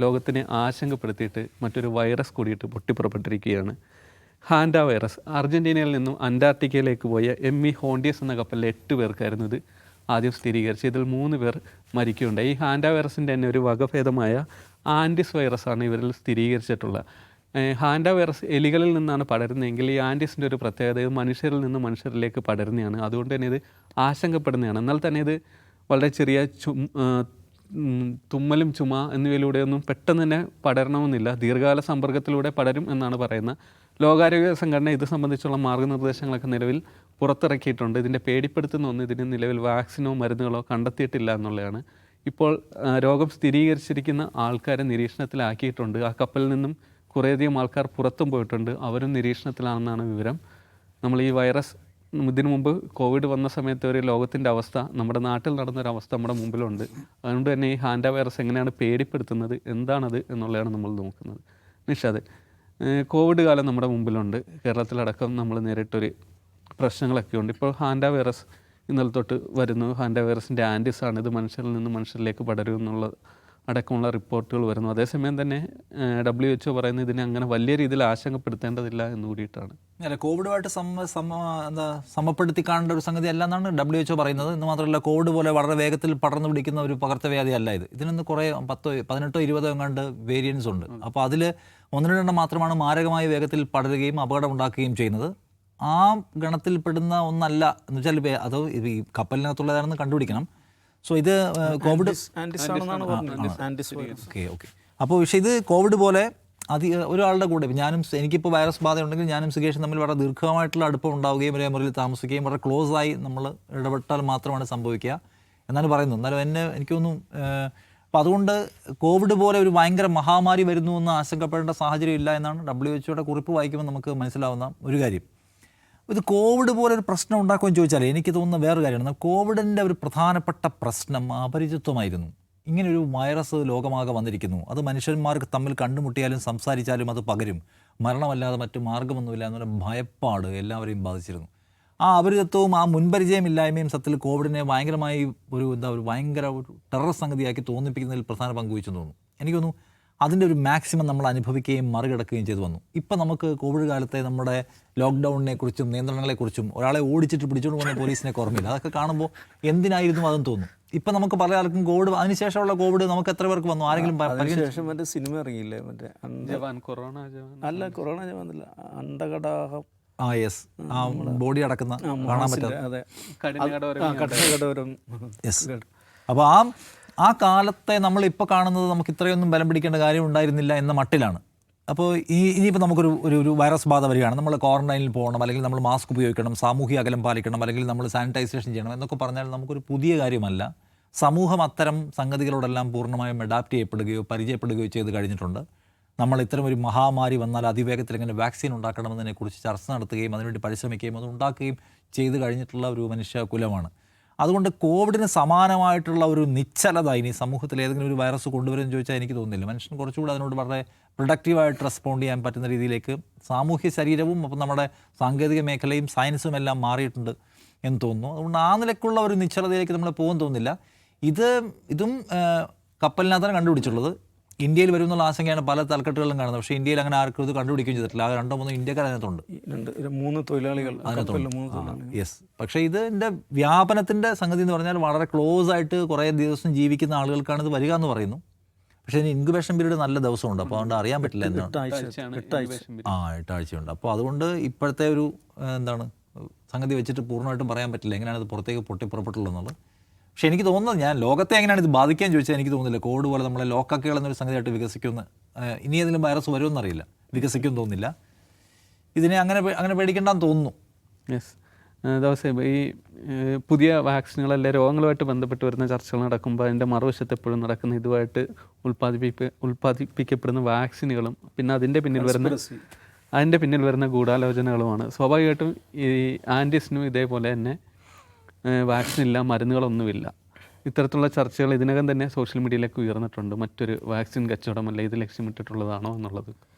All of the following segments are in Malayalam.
ലോകത്തിനെ ആശങ്കപ്പെടുത്തിയിട്ട് മറ്റൊരു വൈറസ് കൂടിയിട്ട് പൊട്ടിപ്പുറപ്പെട്ടിരിക്കുകയാണ്. Hanta virus. അർജൻറ്റീനയിൽ നിന്നും അന്റാർട്ടിക്കയിലേക്ക് പോയ എമ്മി ഹോണ്ടിയസ് എന്ന കപ്പലിലെ 8 പേർക്കായിരുന്നു ഇത് ആദ്യം സ്ഥിരീകരിച്ചു. ഇതിൽ 3 പേർ മരിക്കുകയുണ്ടായി. ഈ ഹാൻഡ വൈറസിൻ്റെ തന്നെ ഒരു വകഭേദമായ ആൻറ്റിസ് വൈറസാണ് ഇവരിൽ സ്ഥിരീകരിച്ചിട്ടുള്ളത്. ഹാൻഡ വൈറസ് എലികളിൽ നിന്നാണ് പടരുന്നതെങ്കിൽ ഈ ആൻറ്റിസിൻ്റെ ഒരു പ്രത്യേകത ഇത് മനുഷ്യരിൽ നിന്ന് മനുഷ്യരിലേക്ക് പടരുന്നതാണ്. അതുകൊണ്ട് തന്നെ ഇത് ആശങ്കപ്പെടുന്നതാണ്. എന്നാൽ തന്നെ ഇത് വളരെ ചെറിയ തുമ്മലും ചുമ എന്നിവയിലൂടെയൊന്നും പെട്ടെന്ന് തന്നെ പടരണമെന്നില്ല. ദീർഘകാല സമ്പർക്കത്തിലൂടെ പടരും എന്നാണ് പറയുന്നത്. ലോകാരോഗ്യ സംഘടന ഇത് സംബന്ധിച്ചുള്ള മാർഗ്ഗനിർദ്ദേശങ്ങളൊക്കെ നിലവിൽ പുറത്തിറക്കിയിട്ടുണ്ട്. ഇതിൻ്റെ പേടിപ്പെടുത്തുന്ന ഒന്നും ഇതിന് നിലവിൽ വാക്സിനോ മരുന്നുകളോ കണ്ടെത്തിയിട്ടില്ല എന്നുള്ളതാണ്. ഇപ്പോൾ രോഗം സ്ഥിരീകരിച്ചിരിക്കുന്ന ആൾക്കാരെ നിരീക്ഷണത്തിലാക്കിയിട്ടുണ്ട്. ആ കപ്പലിൽ നിന്നും കുറേയധികം ആൾക്കാർ പുറത്തും പോയിട്ടുണ്ട്. അവരും നിരീക്ഷണത്തിലാണെന്നാണ് വിവരം. നമ്മൾ ഈ വൈറസ് ഇതിനു മുമ്പ് കോവിഡ് വന്ന സമയത്ത് ഒരു ലോകത്തിൻ്റെ അവസ്ഥ, നമ്മുടെ നാട്ടിൽ നടന്നൊരവസ്ഥ നമ്മുടെ മുമ്പിലുണ്ട്. അതുകൊണ്ട് തന്നെ ഈ ഹാൻഡ വൈറസ് എങ്ങനെയാണ് പേടിപ്പെടുത്തുന്നത്, എന്താണത് എന്നുള്ളതാണ് നമ്മൾ നോക്കുന്നത്. നിഷാദ്, കോവിഡ് കാലം നമ്മുടെ മുമ്പിലുണ്ട്. കേരളത്തിലടക്കം നമ്മൾ നേരിട്ടൊരു പ്രശ്നങ്ങളൊക്കെ ഉണ്ട്. ഇപ്പോൾ ഹാൻഡ വൈറസ് ഇന്നലെ തൊട്ട് വരുന്നു. ഹാൻഡ വൈറസിൻ്റെ ആൻറ്റിസാണ്, ഇത് മനുഷ്യരിൽ നിന്ന് മനുഷ്യരിലേക്ക് പടരും എന്നുള്ള അടക്കമുള്ള റിപ്പോർട്ടുകൾ വരുന്നു. അതേസമയം തന്നെ WHO പറയുന്നത് ഇതിനെ അങ്ങനെ വലിയ രീതിയിൽ ആശങ്കപ്പെടുത്തേണ്ടതില്ല എന്ന് കൂടിയിട്ടാണ്. അല്ല, കോവിഡുമായിട്ട് സമപ്പെടുത്തി കാണേണ്ട ഒരു സംഗതി അല്ല എന്നാണ് WHO പറയുന്നത്. എന്ന് മാത്രമല്ല, കോവിഡ് പോലെ വളരെ വേഗത്തിൽ പടർന്നു പിടിക്കുന്ന ഒരു പകർച്ചവ്യാധി അല്ല ഇത്. ഇതിനൊന്ന് കുറേ 18-20 എങ്ങാണ്ട് വേരിയൻസ് ഉണ്ട്. അപ്പോൾ അതിൽ 1-2 മാത്രമാണ് മാരകമായ വേഗത്തിൽ പടരുകയും അപകടമുണ്ടാക്കുകയും ചെയ്യുന്നത്. ആ ഗണത്തിൽപ്പെടുന്ന ഒന്നല്ല എന്ന് വെച്ചാൽ അത് ഈ കപ്പലിനകത്തുള്ളതാണെന്ന് കണ്ടുപിടിക്കണം. സോ ഇത് കോവിഡ് ഓക്കെ. അപ്പോൾ പക്ഷേ ഇത് കോവിഡ് പോലെ ഒരാളുടെ കൂടെ എനിക്കിപ്പോൾ വൈറസ് ബാധ ഉണ്ടെങ്കിൽ ഞാനും സുകേഷും തമ്മിൽ വളരെ ദീർഘമായിട്ടുള്ള അടുപ്പം ഉണ്ടാവുകയും ഒരേ മുറിയിൽ താമസിക്കുകയും വളരെ ക്ലോസ് ആയി നമ്മൾ ഇടപെട്ടാൽ മാത്രമാണ് സംഭവിക്കുക എന്നാണ് പറയുന്നത്. എന്നാലും എനിക്കൊന്നും അപ്പോൾ അതുകൊണ്ട് കോവിഡ് പോലെ ഒരു ഭയങ്കര മഹാമാരി വരുന്നു എന്ന് ആശങ്കപ്പെടേണ്ട സാഹചര്യം ഇല്ല എന്നാണ് WHO കുറിപ്പ് വായിക്കുമ്പോൾ നമുക്ക് മനസ്സിലാവുന്ന ഒരു കാര്യം. ഇത് കോവിഡ് പോലെ ഒരു പ്രശ്നം ഉണ്ടാക്കുമെന്ന് ചോദിച്ചാൽ എനിക്ക് തോന്നുന്ന വേറൊരു കാര്യമാണ്. കോവിഡിൻ്റെ ഒരു പ്രധാനപ്പെട്ട പ്രശ്നം അപരിചിത്വമായിരുന്നു. ഇങ്ങനൊരു വൈറസ് ലോകമാകെ വന്നിരിക്കുന്നു. അത് മനുഷ്യന്മാർക്ക് തമ്മിൽ കണ്ടുമുട്ടിയാലും സംസാരിച്ചാലും അത് പകരും, മരണമല്ലാതെ മറ്റു മാർഗ്ഗമൊന്നുമില്ല എന്നുള്ള ഭയപ്പാട് എല്ലാവരെയും ബാധിച്ചിരുന്നു. ആ അപരിചിത്വവും ആ മുൻപരിചയമില്ലായ്മയും സത്യത്തിൽ കോവിഡിനെ ഭയങ്കരമായി ഒരു ഭയങ്കര ഒരു ടെറർ സംഗതിയാക്കി തോന്നിപ്പിക്കുന്നതിൽ പ്രധാന പങ്ക് വഹിച്ചെന്ന് തോന്നുന്നു. എനിക്ക് തോന്നുന്നു അതിൻ്റെ ഒരു മാക്സിമം നമ്മൾ അനുഭവിക്കുകയും മറികടക്കുകയും ചെയ്തു വന്നു. ഇപ്പം നമുക്ക് കോവിഡ് കാലത്തെ നമ്മുടെ ലോക്ക്ഡൗണിനെ കുറിച്ചും നിയന്ത്രണങ്ങളെക്കുറിച്ചും ഒരാളെ ഓടിച്ചിട്ട് പിടിച്ചുകൊണ്ട് പോകുന്ന പോലീസിനെ ഓർമ്മയില്ല. അതൊക്കെ കാണുമ്പോൾ എന്തിനായിരുന്നു അതെന്ന് തോന്നും. ഇപ്പം നമുക്ക് പല ആൾക്കും കോവിഡ്, അതിനുശേഷമുള്ള കോവിഡ് നമുക്ക് എത്ര പേർക്ക് വന്നു? ആരെങ്കിലും ശേഷം മറ്റേ സിനിമ ഇറങ്ങിയില്ലേ, മറ്റേ കൊറോണ ജവാനില്ല, അണ്ടകടാഹം. യെസ്, ആ ബോഡി അടക്കുന്ന കാണാൻ പറ്റാതെ. യെസ്. അപ്പോൾ ആ കാലത്തെ നമ്മളിപ്പോൾ കാണുന്നത് നമുക്ക് ഇത്രയൊന്നും ബലം പിടിക്കേണ്ട കാര്യം ഉണ്ടായിരുന്നില്ല എന്ന മട്ടിലാണ്. അപ്പോൾ ഇനിയിപ്പോൾ നമുക്കൊരു ഒരു വൈറസ് ബാധ വരികയാണ്, നമ്മൾ ക്വാറന്റൈനിൽ പോകണം, അല്ലെങ്കിൽ നമ്മൾ മാസ്ക് ഉപയോഗിക്കണം, സാമൂഹിക അകലം പാലിക്കണം, അല്ലെങ്കിൽ നമ്മൾ സാനിറ്റൈസേഷൻ ചെയ്യണം എന്നൊക്കെ പറഞ്ഞാൽ നമുക്കൊരു പുതിയ കാര്യമല്ല. സമൂഹം അത്തരം സംഗതികളോടെല്ലാം പൂർണ്ണമായും അഡാപ്റ്റ് ചെയ്യപ്പെടുകയോ പരിചയപ്പെടുകയോ ചെയ്ത് കഴിഞ്ഞിട്ടുണ്ട്. നമ്മൾ ഇത്തരം ഒരു മഹാമാരി വന്നാൽ അതിവേഗത്തിൽ എങ്ങനെ വാക്സിൻ ഉണ്ടാക്കണമെന്നതിനെക്കുറിച്ച് ചർച്ച നടത്തുകയും അതിനുവേണ്ടി പരിശ്രമിക്കുകയും അത് ഉണ്ടാക്കുകയും ചെയ്ത് കഴിഞ്ഞിട്ടുള്ള ഒരു മനുഷ്യകുലമാണ്. അതുകൊണ്ട് കോവിഡിന് സമാനമായിട്ടുള്ള ഒരു നിശ്ചലത ഇനി സമൂഹത്തിൽ ഏതെങ്കിലും ഒരു വൈറസ് കൊണ്ടുവരുമെന്ന് ചോദിച്ചാൽ എനിക്ക് തോന്നുന്നില്ല. മനുഷ്യൻ കുറച്ചുകൂടി അതിനോട് വളരെ പ്രൊഡക്റ്റീവായിട്ട് റെസ്പോണ്ട് ചെയ്യാൻ പറ്റുന്ന രീതിയിലേക്ക് സാമൂഹ്യ ശരീരവും അപ്പം നമ്മുടെ സാങ്കേതിക മേഖലയും സയൻസും എല്ലാം മാറിയിട്ടുണ്ട് എന്ന് തോന്നുന്നു. അതുകൊണ്ട് ആ നിലയ്ക്കുള്ള ഒരു നിശ്ചലതയിലേക്ക് നമ്മൾ പോകാൻ തോന്നുന്നില്ല. ഇതും കപ്പലിനകത്താണ് കണ്ടുപിടിച്ചിട്ടുള്ളത്. ഇന്ത്യയിൽ വരുമെന്നുള്ള ആശങ്കയാണ് പല തലക്കെട്ടുകളിലും കാണുന്നത്. പക്ഷേ ഇന്ത്യയിൽ അങ്ങനെ ആർക്കും ഇത് കണ്ടുപിടിക്കുകയും ചെയ്തിട്ടില്ല. ആ 2-3 ഇന്ത്യക്കാർ അതിനകത്തുണ്ട്, 3 തൊഴിലാളികൾ അതിനകത്തുണ്ട്. യെസ്. പക്ഷേ ഇതിൻ്റെ വ്യാപനത്തിൻ്റെ സംഗതി എന്ന് പറഞ്ഞാൽ വളരെ ക്ലോസ് ആയിട്ട് കുറേ ദിവസം ജീവിക്കുന്ന ആളുകൾക്കാണ് ഇത് വരിക എന്ന് പറയുന്നു. പക്ഷേ ഇതിന് ഇൻക്യുബേഷൻ പീരീഡ് നല്ല ദിവസമുണ്ട്. അപ്പോൾ അതുകൊണ്ട് അറിയാൻ പറ്റില്ല എന്താണ്. 8 ആഴ്ചയുണ്ട്. അപ്പോൾ അതുകൊണ്ട് ഇപ്പോഴത്തെ ഒരു സംഗതി വെച്ചിട്ട് പൂർണ്ണമായിട്ടും പറയാൻ പറ്റില്ല എങ്ങനെയാണ് ഇത് പുറത്തേക്ക് പൊട്ടിപ്പുറപ്പെട്ടുള്ളത് എന്നുള്ളത്. പക്ഷേ എനിക്ക് തോന്നുന്നത്, ഞാൻ ലോകത്തെ എങ്ങനെയാണ് ഇത് ബാധിക്കാൻ ചോദിച്ചാൽ എനിക്ക് തോന്നുന്നില്ല കോവിഡ് പോലെ നമ്മളെ ലോക്കാക്കി കളഞ്ഞൊരു സംഗതിയായിട്ട് വികസിക്കുമെന്ന്. ഇനി ഏതെങ്കിലും വൈറസ് വരുമെന്നറിയില്ല, വികസിക്കുമെന്ന് തോന്നുന്നില്ല. ഇതിനെ അങ്ങനെ പേടിക്കേണ്ടെന്ന് തോന്നുന്നു. യെസ്. ദിവസം ഈ പുതിയ വാക്സിനുകളല്ലേ രോഗങ്ങളുമായിട്ട് ബന്ധപ്പെട്ട് വരുന്ന ചർച്ചകൾ നടക്കുമ്പോൾ അതിൻ്റെ മറുവശത്ത് എപ്പോഴും നടക്കുന്ന ഇതുമായിട്ട് ഉൽപ്പാദിപ്പിക്കപ്പെടുന്ന വാക്സിനുകളും പിന്നെ അതിൻ്റെ പിന്നിൽ വരുന്ന ഗൂഢാലോചനകളുമാണ്. സ്വാഭാവികമായിട്ടും ഈ ആൻറ്റിസിനും ഇതേപോലെ തന്നെ വാക്സിനില്ല, മരുന്നുകളൊന്നുമില്ല. ഇത്തരത്തിലുള്ള ചർച്ചകൾ ഇതിനകം തന്നെ സോഷ്യൽ മീഡിയയിലേക്ക് ഉയർന്നിട്ടുണ്ട്. മറ്റൊരു വാക്സിൻ കച്ചവടമല്ല ഇത് ലക്ഷ്യമിട്ടിട്ടുള്ളതാണോ എന്നുള്ളത്.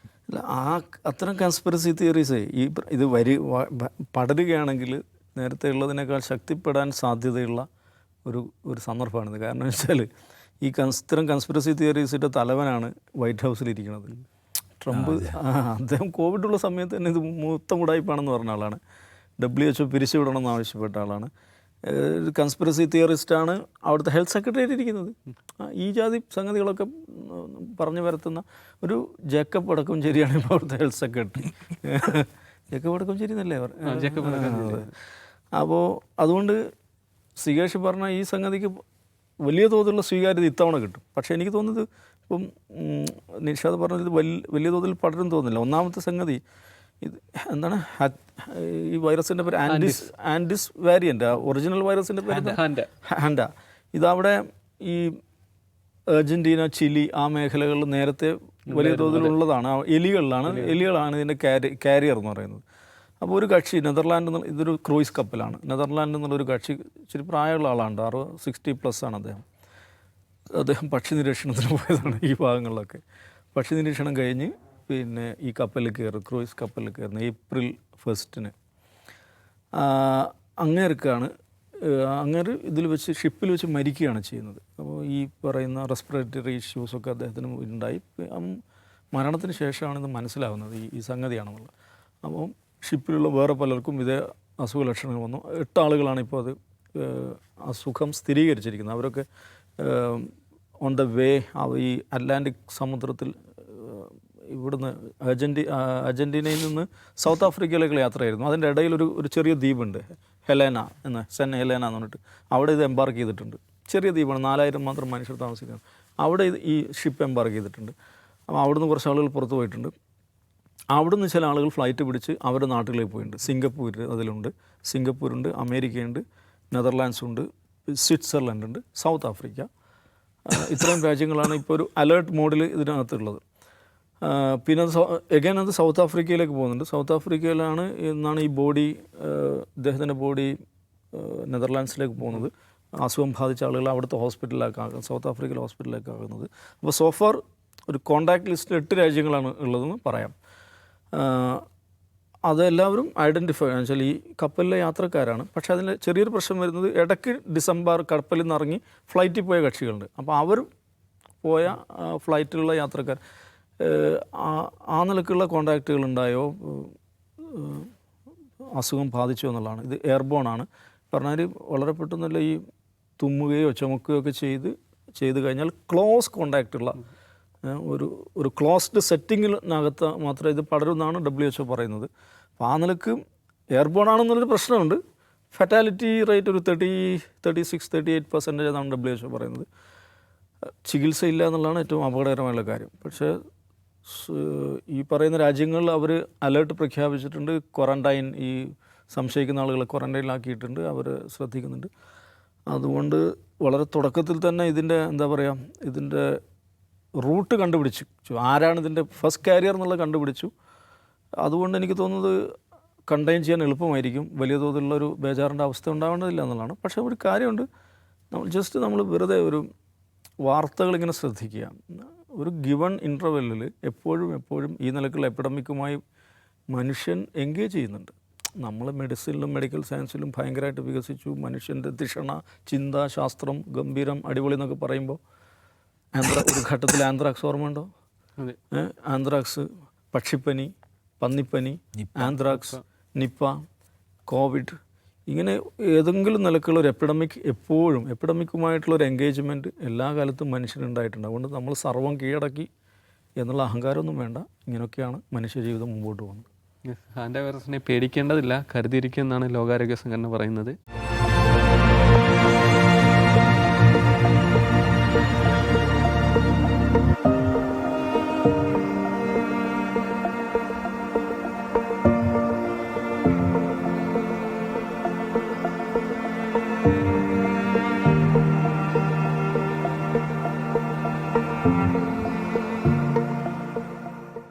അല്ല, അത്തരം കൺസ്പിറസി തിയറീസ് ഇത് പടരുകയാണെങ്കിൽ നേരത്തെ ഉള്ളതിനേക്കാൾ ശക്തിപ്പെടാൻ സാധ്യതയുള്ള ഒരു സന്ദർഭമാണിത്. കാരണം വെച്ചാൽ ഈ ഇത്തരം കൺസ്പിറസി തിയറീസിൻ്റെ തലവനാണ് വൈറ്റ് ഹൗസിലിരിക്കുന്നത്. ട്രംപ് അദ്ദേഹം കോവിഡുള്ള സമയത്ത് തന്നെ ഇത് മൊത്തം ഉടായ്പാണെന്ന് പറഞ്ഞ ആളാണ്. WHO പിരിച്ചുവിടണമെന്ന് ആവശ്യപ്പെട്ട ആളാണ്. ഒരു കൺസ്പിറസി തിയറിസ്റ്റാണ് അവിടുത്തെ ഹെൽത്ത് സെക്രട്ടറി ഇരിക്കുന്നത്. ഈ ജാതി സംഗതികളൊക്കെ പറഞ്ഞു വരുത്തുന്ന ഒരു ജേക്കബ് വടക്കംചേരിയാണ് ഇപ്പോൾ അവിടുത്തെ ഹെൽത്ത് സെക്രട്ടറി. ജേക്കബ് വടക്കംചേരി എന്നല്ലേ അവർ? അപ്പോൾ അതുകൊണ്ട് ശ്രീകേഷ് പറഞ്ഞ ഈ സംഗതിക്ക് വലിയ തോതിലുള്ള സ്വീകാര്യത ഇത്തവണ കിട്ടും. പക്ഷേ എനിക്ക് തോന്നുന്നത് ഇപ്പം നിഷാദ് പറഞ്ഞത് ഇത് വലിയ തോതിൽ പടരും തോന്നുന്നില്ല. ഒന്നാമത്തെ സംഗതി ഇത് എന്താണ്, ഈ വൈറസിൻ്റെ പേര് ആൻഡിസ് വേരിയൻ്റ്. ഒറിജിനൽ വൈറസിൻ്റെ പേര് ഹാൻഡ. ഇതവിടെ ഈ അർജൻറ്റീന, ചിലി ആ മേഖലകളിൽ നേരത്തെ വലിയ തോതിലുള്ളതാണ്. എലികളാണ് ഇതിൻ്റെ കാരിയർ എന്ന് പറയുന്നത്. അപ്പോൾ ഒരു കക്ഷി നെതർലാൻഡ്, ഇതൊരു ക്രൂയിസ് കപ്പലാണ്. നെതർലാൻഡ് എന്നുള്ളൊരു കക്ഷി ഇച്ചിരി പ്രായമുള്ള ആളാണ്, 60+ ആണ് അദ്ദേഹം. പക്ഷി നിരീക്ഷണത്തിന് പോയതാണ് ഈ ഭാഗങ്ങളിലൊക്കെ. പക്ഷി നിരീക്ഷണം കഴിഞ്ഞ് പിന്നെ ഈ കപ്പലിൽ കയറും, ക്രൂയിസ് കപ്പലിൽ കയറുന്നത് April 1 അങ്ങേര് ഇതിൽ വെച്ച് ഷിപ്പിൽ വെച്ച് മരിക്കുകയാണ് ചെയ്യുന്നത്. അപ്പോൾ ഈ പറയുന്ന റെസ്പിറേറ്ററി ഇഷ്യൂസൊക്കെ അദ്ദേഹത്തിന് ഉണ്ടായി. മരണത്തിന് ശേഷമാണ് ഇത് മനസ്സിലാവുന്നത് ഈ സംഗതിയാണെന്നുള്ളത്. അപ്പോൾ ഷിപ്പിലുള്ള വേറെ പലർക്കും ഇതേ അസുഖ ലക്ഷണങ്ങൾ വന്നു. 8 ആളുകളാണ് ഇപ്പോൾ അത് അസുഖം സ്ഥിരീകരിച്ചിരിക്കുന്നത്. അവരൊക്കെ ഓൺ ദ വേ ഈ അറ്റ്ലാന്റിക് സമുദ്രത്തിൽ ഇവിടുന്ന് അർജൻറ്റീനയിൽ നിന്ന് സൗത്ത് ആഫ്രിക്കയിലേക്കുള്ള യാത്രയായിരുന്നു. അതിൻ്റെ ഇടയിൽ ഒരു ചെറിയ ദ്വീപുണ്ട്, സെൻ ഹെലേന എന്ന് പറഞ്ഞിട്ട്. അവിടെ ഇത് എംബാർക്ക് ചെയ്തിട്ടുണ്ട്. ചെറിയ ദ്വീപാണ്, 4000 മാത്രം മനുഷ്യർ താമസിക്കുന്നത്. അവിടെ ഈ ഷിപ്പ് എംബാർക്ക് ചെയ്തിട്ടുണ്ട്. അപ്പോൾ അവിടുന്ന് കുറച്ച് ആളുകൾ പുറത്ത് പോയിട്ടുണ്ട്. അവിടുന്ന് ചില ആളുകൾ ഫ്ലൈറ്റ് പിടിച്ച് അവരുടെ നാട്ടിലേക്ക് പോയിട്ടുണ്ട്. സിംഗപ്പൂരുണ്ട്, അമേരിക്കയുണ്ട്, നെതർലാൻഡ്സ് ഉണ്ട്, സ്വിറ്റ്സർലൻഡ് ഉണ്ട്, സൗത്ത് ആഫ്രിക്ക. ഇത്രയും രാജ്യങ്ങളാണ് ഇപ്പോൾ ഒരു അലേർട്ട് മോഡിൽ ഇതിനകത്തുള്ളത്. പിന്നെ അത് സൗത്ത് ആഫ്രിക്കയിലേക്ക് പോകുന്നുണ്ട്. സൗത്ത് ആഫ്രിക്കയിലാണ് എന്നാണ് ഈ ഇദ്ദേഹത്തിൻ്റെ ബോഡി നെതർലാൻഡ്സിലേക്ക് പോകുന്നത്. അസുഖം ബാധിച്ച ആളുകൾ അവിടുത്തെ ഹോസ്പിറ്റലിലേക്കാകുന്നത്, സൗത്ത് ആഫ്രിക്കയിലെ ഹോസ്പിറ്റലിലേക്കാകുന്നത്. അപ്പോൾ സോഫാർ ഒരു കോൺടാക്ട് ലിസ്റ്റിൽ 8 രാജ്യങ്ങളാണ് ഉള്ളതെന്ന് പറയാം. അതെല്ലാവരും ഐഡൻറ്റിഫൈ വെച്ചാൽ ഈ കപ്പലിലെ യാത്രക്കാരാണ്. പക്ഷേ അതിൽ ചെറിയൊരു പ്രശ്നം വരുന്നത്, ഇടയ്ക്ക് കപ്പലിൽ നിന്ന് ഇറങ്ങി ഫ്ലൈറ്റിൽ പോയ കക്ഷികളുണ്ട്. അപ്പോൾ അവർ പോയ ഫ്ലൈറ്റിലുള്ള യാത്രക്കാർ ആ നിലക്കുള്ള കോണ്ടാക്റ്റുകൾ ഉണ്ടായോ, അസുഖം ബാധിച്ചോ എന്നുള്ളതാണ്. ഇത് എയർബോണാണ് പറഞ്ഞാൽ വളരെ പെട്ടെന്നല്ല ഈ തുമ്മുകയോ ചുമക്കുകയോ ഒക്കെ ചെയ്ത് കഴിഞ്ഞാൽ ക്ലോസ് കോണ്ടാക്റ്റുള്ള ഒരു ക്ലോസ്ഡ് സെറ്റിങ്ങിനകത്ത് മാത്രമേ ഇത് പടരുമെന്നാണ് WHO പറയുന്നത്. അപ്പോൾ ആ നിലക്ക് എയർബോണാണെന്നുള്ളൊരു പ്രശ്നമുണ്ട്. ഫെറ്റാലിറ്റി റേറ്റ് ഒരു 36-38% എന്നാണ് WHO പറയുന്നത്. ചികിത്സയില്ല എന്നുള്ളതാണ് ഏറ്റവും അപകടകരമായുള്ള കാര്യം. പക്ഷേ ഈ പറയുന്ന രാജ്യങ്ങളിൽ അവർ അലേർട്ട് പ്രഖ്യാപിച്ചിട്ടുണ്ട്. ക്വാറൻറ്റൈൻ, ഈ സംശയിക്കുന്ന ആളുകളെ ക്വാറൻറ്റൈനിലാക്കിയിട്ടുണ്ട്, അവർ ശ്രദ്ധിക്കുന്നുണ്ട്. അതുകൊണ്ട് വളരെ തുടക്കത്തിൽ തന്നെ ഇതിൻ്റെ റൂട്ട് കണ്ടുപിടിച്ചു, ആരാണ് ഇതിൻ്റെ ഫസ്റ്റ് കാരിയർ എന്നുള്ളത് കണ്ടുപിടിച്ചു. അതുകൊണ്ട് എനിക്ക് തോന്നുന്നത് കണ്ടെയ്ൻ ചെയ്യാൻ എളുപ്പമായിരിക്കും. വലിയ തോതിലുള്ളൊരു ബേജാറിൻ്റെ അവസ്ഥ ഉണ്ടാവേണ്ടതില്ല എന്നുള്ളതാണ്. പക്ഷേ ഒരു കാര്യമുണ്ട്, നമ്മൾ വെറുതെ ഒരു വാർത്തകളിങ്ങനെ ശ്രദ്ധിക്കുക. ഒരു ഗിവൺ ഇൻ്റർവെല്ലിൽ എപ്പോഴും ഈ നിലക്കുള്ള എപ്പിഡമിക്കുമായി മനുഷ്യൻ എൻഗേജ് ചെയ്യുന്നുണ്ട്. നമ്മൾ മെഡിസിനിലും മെഡിക്കൽ സയൻസിലും ഭയങ്കരമായിട്ട് വികസിച്ചു. മനുഷ്യൻ്റെ തിഷണ, ചിന്ത, ശാസ്ത്രം ഗംഭീരം, അടിപൊളി എന്നൊക്കെ പറയുമ്പോൾ ഒരു ഘട്ടത്തിൽ ആന്ത്രാക്സ് ഓർമ്മയുണ്ടോ? ആന്ത്രാക്സ്, പക്ഷിപ്പനി, പന്നിപ്പനി, ആന്ത്രാക്സ്, നിപ്പ, കോവിഡ്, ഇങ്ങനെ ഏതെങ്കിലും നിലക്കുള്ള ഒരു എപ്പിഡമിക്കുമായിട്ടുള്ളൊരു എൻഗേജ്മെൻറ്റ് എല്ലാ കാലത്തും മനുഷ്യനുണ്ടായിട്ടുണ്ട്. അതുകൊണ്ട് നമ്മൾ സർവ്വം കീഴടക്കി എന്നുള്ള അഹങ്കാരമൊന്നും വേണ്ട. ഇങ്ങനെയൊക്കെയാണ് മനുഷ്യജീവിതം മുമ്പോട്ട് പോകുന്നത്. ഹാൻഡ വൈറസിനെ പേടിക്കേണ്ടതില്ല, കരുതിയിരിക്കുമെന്നാണ് ലോകാരോഗ്യ സംഘടന പറയുന്നത്.